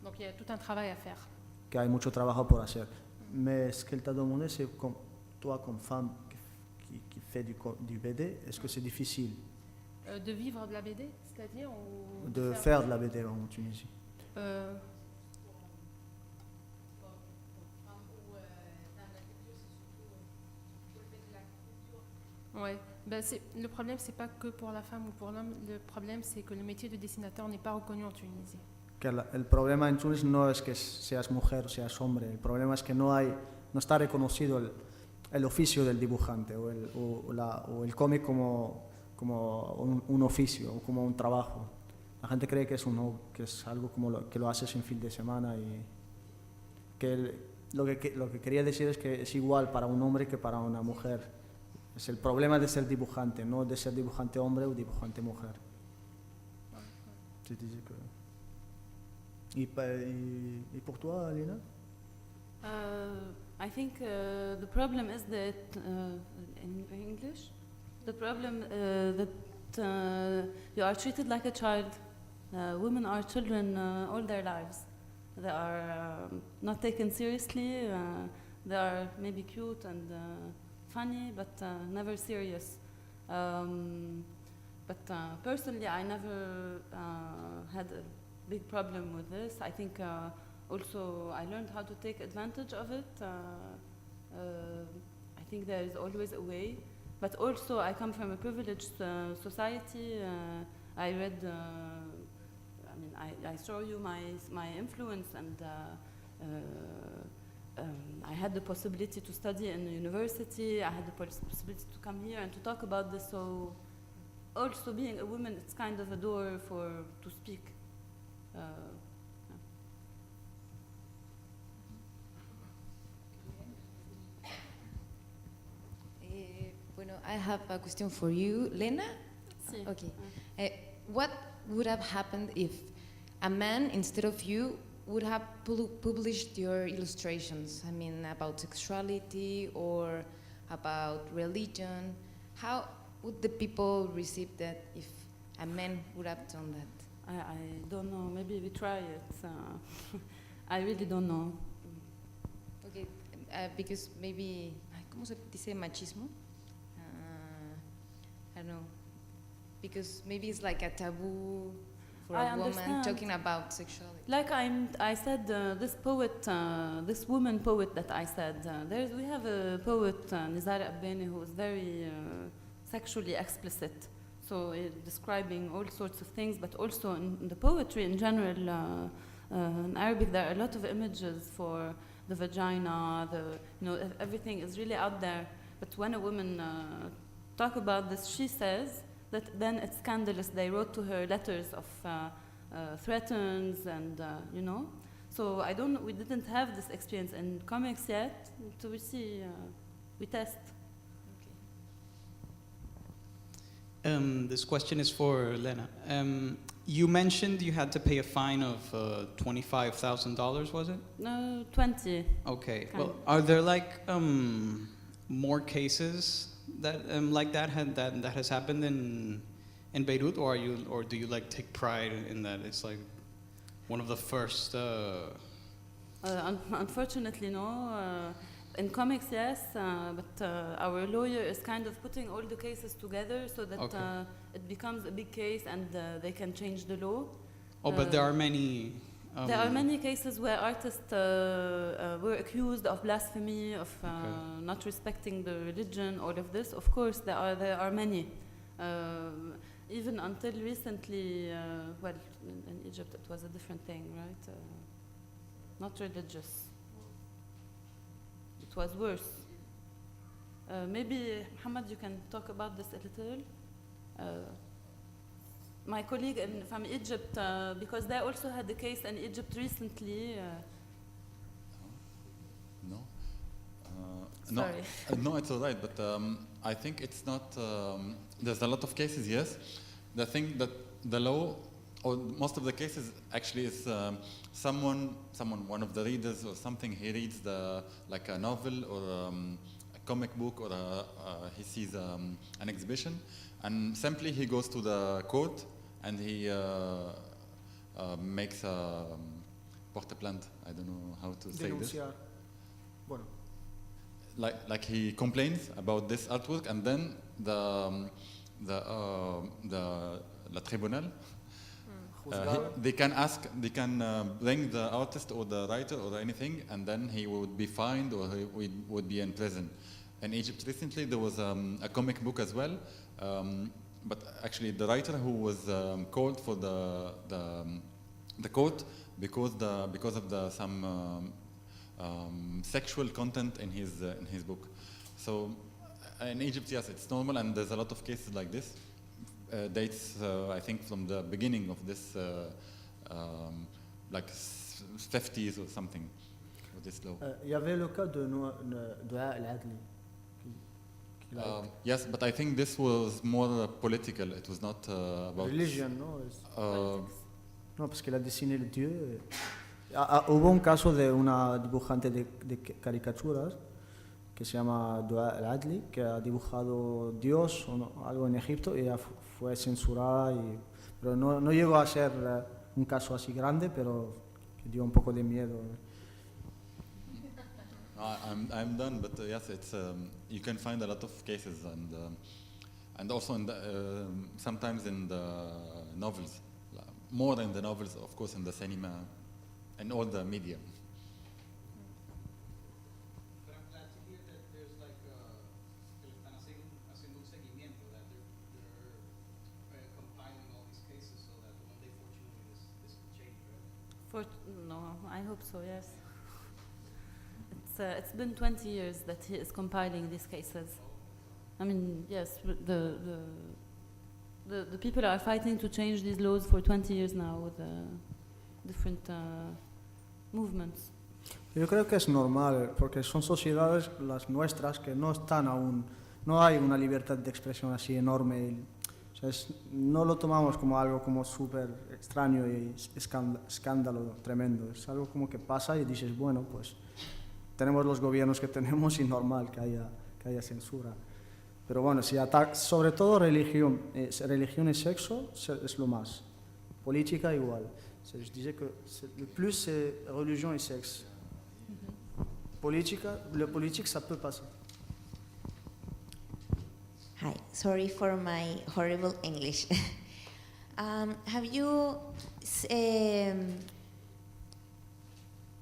Donc il y a tout un travail à faire. Que hay mucho trabajo por hacer. Mais ce qu'elle t'a demandé, c'est toi, comme femme qui fait du BD, est-ce que c'est difficile de vivre de la BD, c'est-à-dire de faire de la BD en Tunisie? Ouais. Le problème, c'est pas que pour la femme ou pour l'homme. Le problème, c'est que le métier de dessinateur n'est pas reconnu en Tunisie. Que el problema en Túnez no es que seas mujer o seas hombre, el problema es que no está reconocido el oficio del dibujante o el cómic como un oficio o como un trabajo. La gente cree que es algo como que lo haces en fin de semana, y que lo que quería decir es que es igual para un hombre que para una mujer. Es el problema de ser dibujante, no de ser dibujante hombre o dibujante mujer. ¿Y por toi, Lena? I think the problem is that, in English, the problem that you are treated like a child. Women are children all their lives. They are not taken seriously. They are maybe cute and funny, but never serious. But personally, I never had big problem with this. I think also I learned how to take advantage of it. I think there is always a way. But also I come from a privileged society. I read, I show you my influence, and I had the possibility to study in the university. I had the possibility to come here and to talk about this. So also being a woman, it's kind of a door to speak. Bueno, I have a question for you, Lena. Sí. Okay. What would have happened if a man, instead of you, would have published your illustrations? I mean, about sexuality or about religion. How would the people receive that if a man would have done that? I don't know. Maybe we try it. I really don't know. Okay, because maybe, ¿cómo se dice machismo? I don't know. Because maybe it's like a taboo for a woman talking about sexuality. Like I said, this poet, this woman poet that I said, we have a poet, Nizar Abbani, who is very sexually explicit. So describing all sorts of things, but also in the poetry in general, in Arabic there are a lot of images for the vagina, everything is really out there. But when a woman talk about this, she says that then it's scandalous. They wrote to her letters of threats and So I don't know, we didn't have this experience in comics yet, so we see, we test. This question is for Lena. You mentioned you had to pay a fine of $25,000, was it? No, 20. Okay. Well, are there like more cases that like that has happened in Beirut, or do you like take pride in that it's like one of the first? Unfortunately, no. In comics, yes, but our lawyer is kind of putting all the cases together so that it becomes a big case and they can change the law. Oh, but there are many. There are many cases where artists were accused of blasphemy, of not respecting the religion, all of this. Of course, there are many. Even until recently, well, in Egypt it was a different thing, right? Not religious. It was worse. Maybe, Muhammad, you can talk about this a little. My colleague from Egypt, because they also had a case in Egypt recently. No. Sorry. No, it's all right, but I think it's not, there's a lot of cases, yes. The thing that the law, or most of the cases actually is someone, one of the readers or something, he reads like a novel or a comic book, or he sees an exhibition, and simply he goes to the court and he makes a porte-plainte. I don't know how to say this. Bueno. Like he complains about this artwork, and then the tribunal, they can bring the artist or the writer or anything, and then he would be fined or he would be in prison. In Egypt recently there was a comic book as well, but actually the writer who was called for the court because of some sexual content in his book. So in Egypt, yes, it's normal, and there's a lot of cases like this. Dates, I think, from the beginning of this, like 50s or something, with this law. Il y avait le cas de Noha Habaieb. Yes, but I think this was more political. It was not about religion, no? No, parce qu'elle a dessiné el dieu. Hubo un caso de una dibujante de caricaturas que se llama Noha Habaieb, que ha dibujado Dios o no, algo en Egipto, y ella fue censurada, pero no llegó a ser un caso así grande, pero que dio un poco de miedo. I'm done, but yes, it's you can find a lot of cases, and also in the, sometimes in the novels, more in the novels, of course, in the cinema, and all the media. But I'm glad to hear that there's like que le están haciendo un seguimiento, that they're compiling all these cases so that one day, fortunately, this will change, right? No, I hope so, yes. It's been 20 years that he is compiling these cases. I mean, yes, the people are fighting to change these laws for 20 years now with different movements. Yo creo que es normal, porque son sociedades, las nuestras, que no están aún, no hay una libertad de expresión así enorme. O sea, no lo tomamos como algo como súper extraño y escándalo tremendo. Es algo como que pasa y dices, bueno, pues tenemos los gobiernos que tenemos y normal que haya censura. Pero bueno, si sobre todo religión y sexo es lo más. Política igual. Je disais que le plus c'est religion et sexe. Le politique, ça peut passer. Hi, sorry for my horrible English. Have you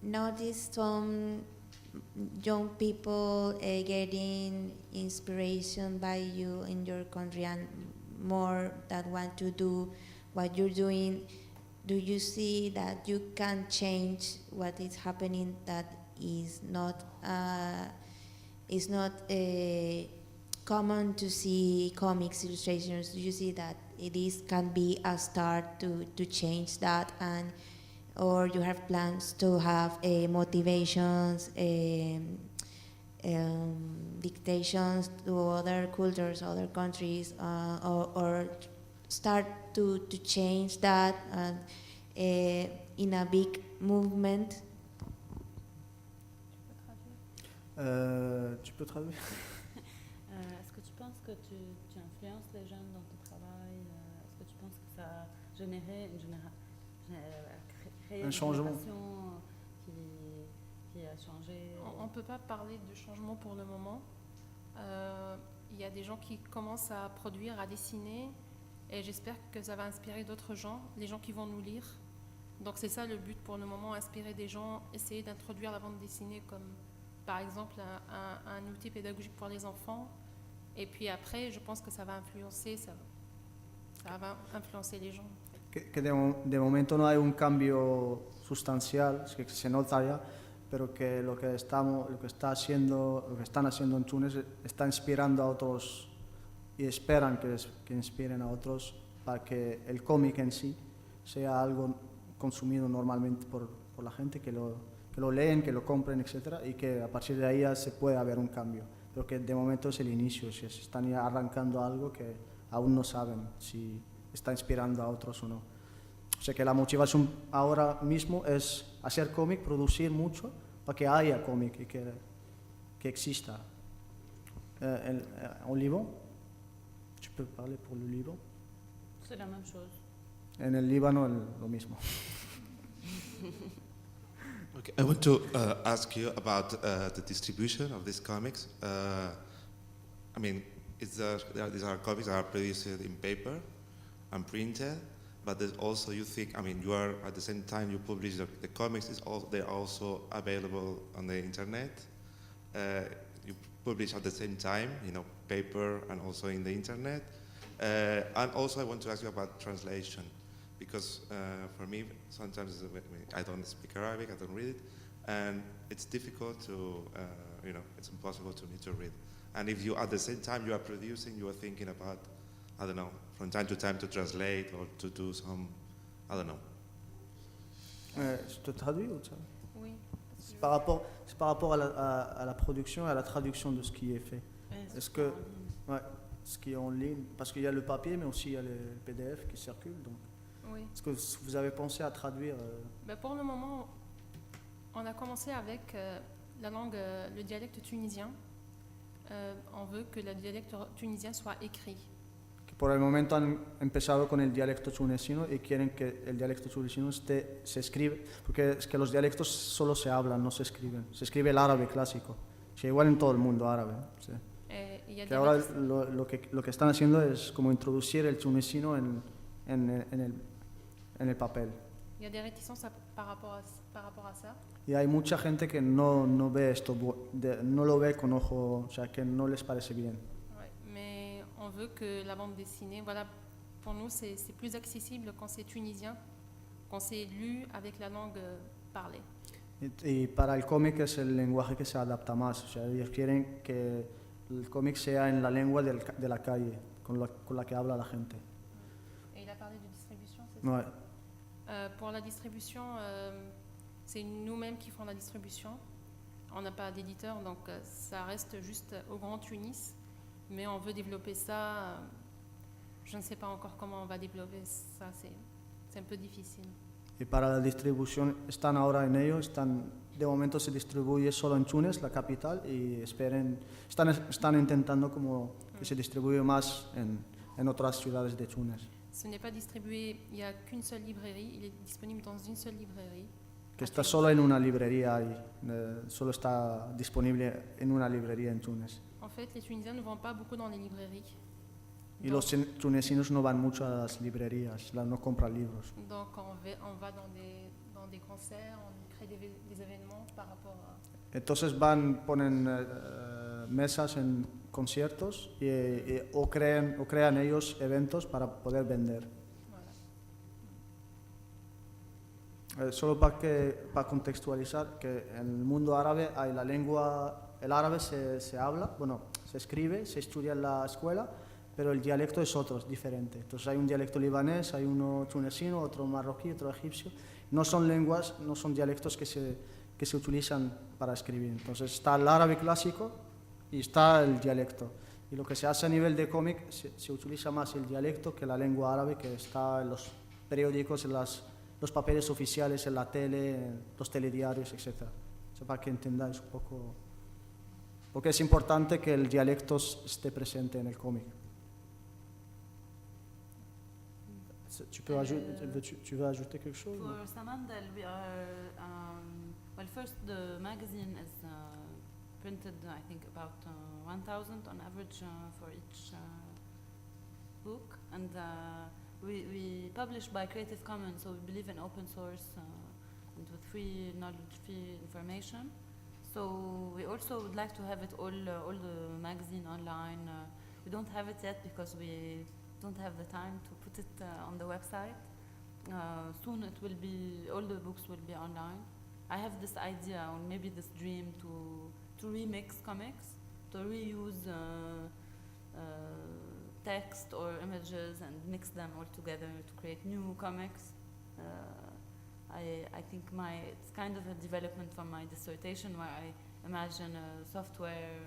noticed some young people getting inspiration by you in your country and more that want to do what you're doing? Do you see that you can change what is happening that is not common to see comics illustrations? Do you see that can be a start to change that, and or you have plans to have motivations, dictations to other cultures, other countries, or start to change that in a big movement? Tu peux traduire? Est-ce que tu penses que tu influences les jeunes dans ton travail? Est-ce que tu penses que ça a créé un changement qui a changé? On ne peut pas parler de changement pour le moment. Il y a des gens qui commencent à produire, à dessiner, et j'espère que ça va inspirer d'autres gens, les gens qui vont nous lire. Donc c'est ça le but pour le moment, inspirer des gens, essayer d'introduire la bande dessinée comme par exemple un outil pédagogique pour les enfants. Et puis après, je pense que ça va influencer, ça va influencer les gens. Que de momento no hay un cambio sustancial, es que se nota ya, pero que lo que están haciendo en Túnez está inspirando a otros y esperan que inspiren a otros para que el cómic en sí sea algo consumido normalmente por la gente, que lo leen, que lo compren, etcétera, y que a partir de ahí ya se puede haber un cambio. Pero que de momento es el inicio, si se están ya arrancando algo que aún no saben si está inspirando a otros o no. O sea que la motivación ahora mismo es hacer cómic, producir mucho, para que haya cómic y que exista. En Liban, tu peux parler pour le Liban? C'est la même chose. En el Líbano lo mismo. Okay, I want to ask you about the distribution of these comics. I mean, these are comics that are produced in paper and printed, but also you think, I mean, you are at the same time you publish the comics, they're also available on the internet. You publish at the same time, paper and also in the internet. And also I want to ask you about translation. Because for me, sometimes I don't speak Arabic, I don't read it, and it's difficult to, it's impossible to me to read. And if you, at the same time you are producing, you are thinking about, I don't know, from time to translate or to do some, I don't know. Je te traduis ou ça? Oui. C'est par rapport à la production et à la traduction de ce qui est fait. Est-ce que, ce qui est en ligne, parce qu'il y a le papier, mais aussi il y a le PDF qui circule, donc. Oui. Est-ce que vous avez pensé à traduire Pour le moment, on a commencé avec la langue, le dialecte tunisien. On veut que le dialecte tunisien soit écrit. Que por el momento han empezado con el dialecto tunecino y quieren que el dialecto tunecino se escribe, porque es que los dialectos solo se hablan, no se escriben. Se escribe el árabe clásico, sí, igual en todo el mundo árabe. Sí. Que ahora lo que están haciendo es como introducir el tunecino en en el papel. Il y a des réticences par rapport à ça. Y hay mucha gente que no ve esto, no lo ve con ojo, o sea, que no les parece bien. Ouais, mais on veut que la bande dessinée, voilà, pour nous c'est plus accessible quand c'est tunisien, quand c'est lu avec la langue parlée. Y para el cómic es el lenguaje que se adapta más, o sea, ellos quieren que el cómic sea en la lengua de la calle, con la que habla la gente. Et il a parlé de distribution, c'est ça? Ouais. Pour la distribution, c'est nous-mêmes qui faisons la distribution. On n'a pas d'éditeur, donc ça reste juste au Grand Tunis. Mais on veut développer ça. Je ne sais pas encore comment on va développer ça, c'est un peu difficile. Y para la distribución están ahora en ello, de momento se distribuye solo en Túnez, la capital, y están intentando como que se distribuye más en otras ciudades de Túnez. Ce n'est pas distribué, il n'y a qu'une seule librairie, il est disponible dans une seule librairie. Que está solo en una librería y solo está disponible en una librería en Túnez. En fait, les Tunisiens ne vont pas beaucoup dans les librairies. Y los tunecinos no van mucho a las librerías, no compran libros. Donc on va dans des concerts, on crée des événements par rapport à... Entonces ponen mesas en conciertos o crean ellos eventos para poder vender. Voilà. Solo para contextualizar que en el mundo árabe hay la lengua, el árabe se habla, bueno, se escribe, se estudia en la escuela, pero el dialecto es otro, es diferente. Entonces hay un dialecto libanés, hay uno tunecino, otro marroquí, otro egipcio. No son lenguas, no son dialectos que se utilizan para escribir. Entonces está el árabe clásico y está el dialecto. Y lo que se hace a nivel de cómic, se utiliza más el dialecto que la lengua árabe, que está en los periódicos, en los papeles oficiales, en la tele, en los telediarios, etc. O sea, para que entendáis un poco. Porque es importante que el dialecto esté presente en el cómic. Tu veux ajouter quelque chose? For Samandal, we are, well, first the magazine is printed, I think, about 1,000 on average for each book, and we publish by Creative Commons, so we believe in open source and with free knowledge, free information. So we also would like to have it all the magazine online. We don't have it yet because we don't have the time to put it on the website. Soon it will be, all the books will be online. I have this idea, or maybe this dream, to remix comics, to reuse text or images and mix them all together to create new comics. I think it's kind of a development from my dissertation, where I imagine a software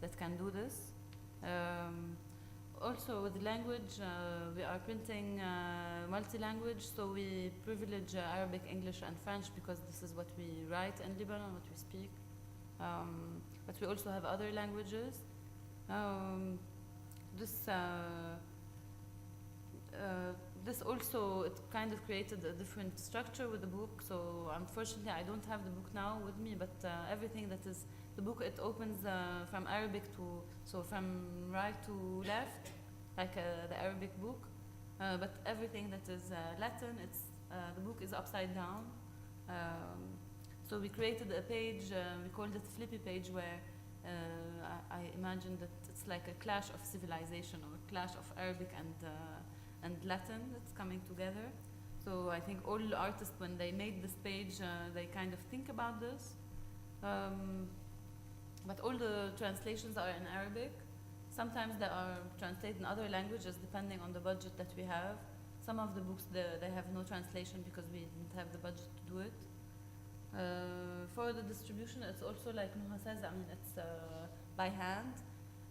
that can do this. Also with language, we are printing multi-language, so we privilege Arabic, English and French because this is what we write in Lebanon, what we speak. But we also have other languages. This also, it kind of created a different structure with the book, so unfortunately I don't have the book now with me, but everything that is the book, it opens from Arabic so from right to left, like the Arabic book, but everything that is Latin, the book is upside down. So we created a page, we called it Flippy Page, where I imagined that it's like a clash of civilization, or a clash of Arabic and Latin that's coming together. So I think all artists, when they made this page, they kind of think about this. But all the translations are in Arabic. Sometimes they are translated in other languages depending on the budget that we have. Some of the books, they have no translation because we didn't have the budget to do it. For the distribution, it's also like Noha says, I mean, it's by hand.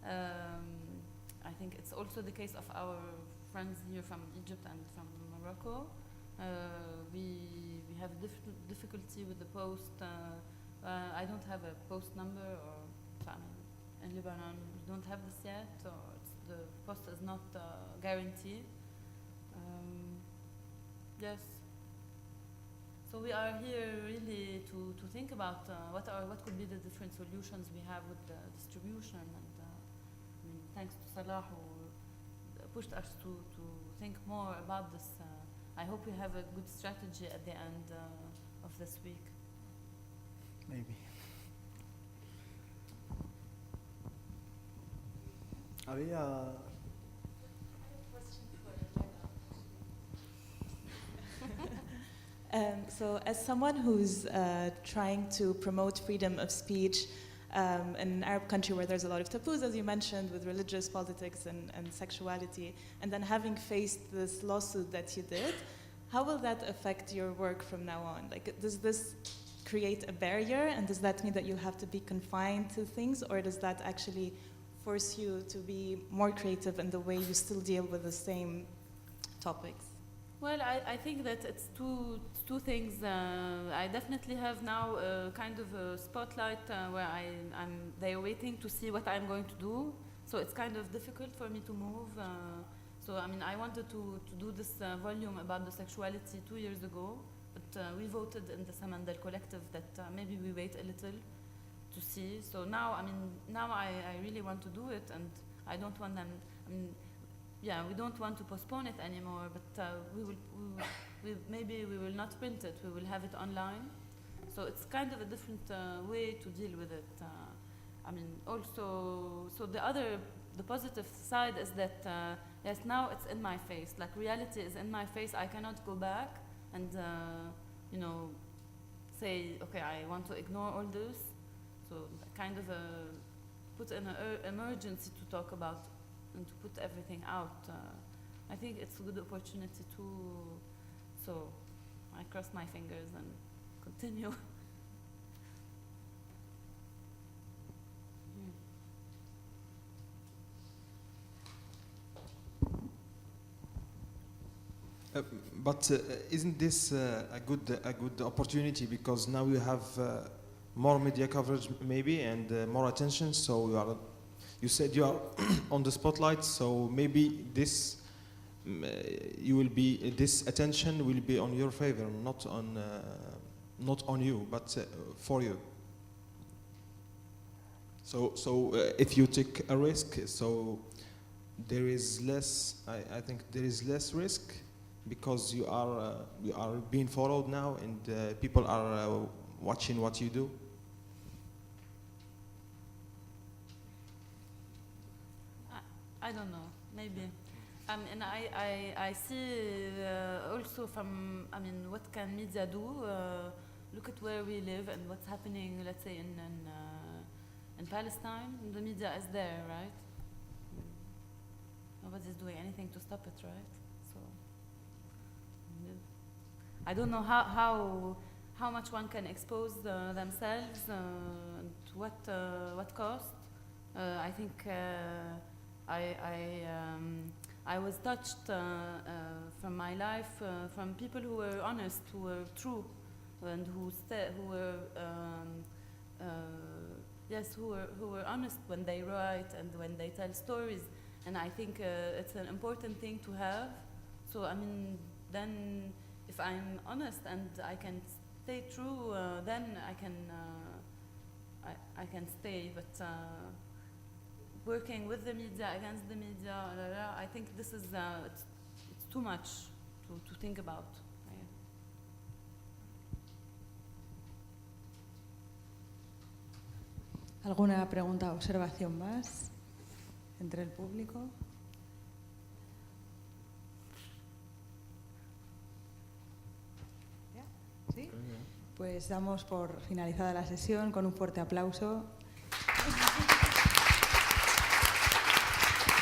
I think it's also the case of our friends here from Egypt and from Morocco. We have difficulty with the post. I don't have a post number, or in Lebanon we don't have this yet, or the post is not guaranteed. Yes. So we are here really to think about what could be the different solutions we have with the distribution, and I mean, thanks to Salah, who pushed us to think more about this I hope we have a good strategy at the end of this week. Maybe. Había... So as someone who's trying to promote freedom of speech in an Arab country where there's a lot of taboos, as you mentioned, with religious politics and sexuality, and then having faced this lawsuit that you did, how will that affect your work from now on? Like, does this create a barrier, and does that mean that you have to be confined to things, or does that actually force you to be more creative in the way you still deal with the same topics? Well, I think that it's two things. I definitely have now a kind of a spotlight where they're waiting to see what I'm going to do. So it's kind of difficult for me to move. So I mean, I wanted to do this volume about the sexuality 2 years ago, but we voted in the Samandal collective that maybe we wait a little to see. So now, I mean, now I really want to do it, and I don't want them. I mean, yeah, we don't want to postpone it anymore, but maybe we will not print it. We will have it online. So it's kind of a different way to deal with it. I mean, also, so the positive side is that yes, now it's in my face. Like, reality is in my face. I cannot go back and you know, say, okay, I want to ignore all this. So kind of put in an emergency to talk about and to put everything out. I think it's a good opportunity to, so I cross my fingers and continue. But isn't this a good opportunity, because now you have more media coverage maybe and more attention, so you said you are on the spotlight, so maybe this this attention will be on your favor, not on you, but for you. So if you take a risk, so there is less. I think there is less risk, because you are being followed now, and people are watching what you do. I don't know, maybe. And I see also from, I mean, what can media do? Look at where we live and what's happening, let's say, in Palestine. The media is there, right? Nobody's doing anything to stop it, right? So I don't know how much one can expose themselves and what cost. I think I was touched from my life from people who were honest, who were true, and who were honest when they write and when they tell stories. And I think it's an important thing to have. So I mean, then if I'm honest and I can stay true, then I can stay. But working with the media, against the media, I think this is it's too much to think about. ¿Alguna pregunta o observación más entre el público? ¿Sí? Pues damos por finalizada la sesión con un fuerte aplauso.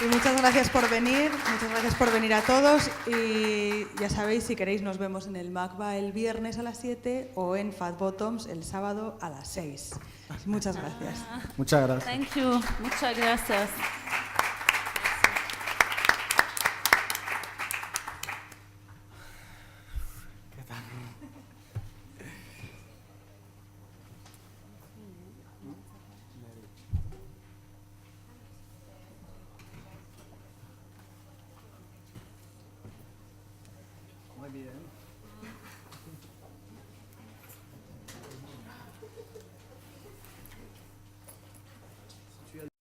Y muchas gracias por venir a todos, y ya sabéis, si queréis nos vemos en el MACBA el viernes a las 7 o en Fat Bottoms el sábado a las 6. Muchas gracias. Muchas gracias. Thank you. Muchas gracias. ¿Qué tal?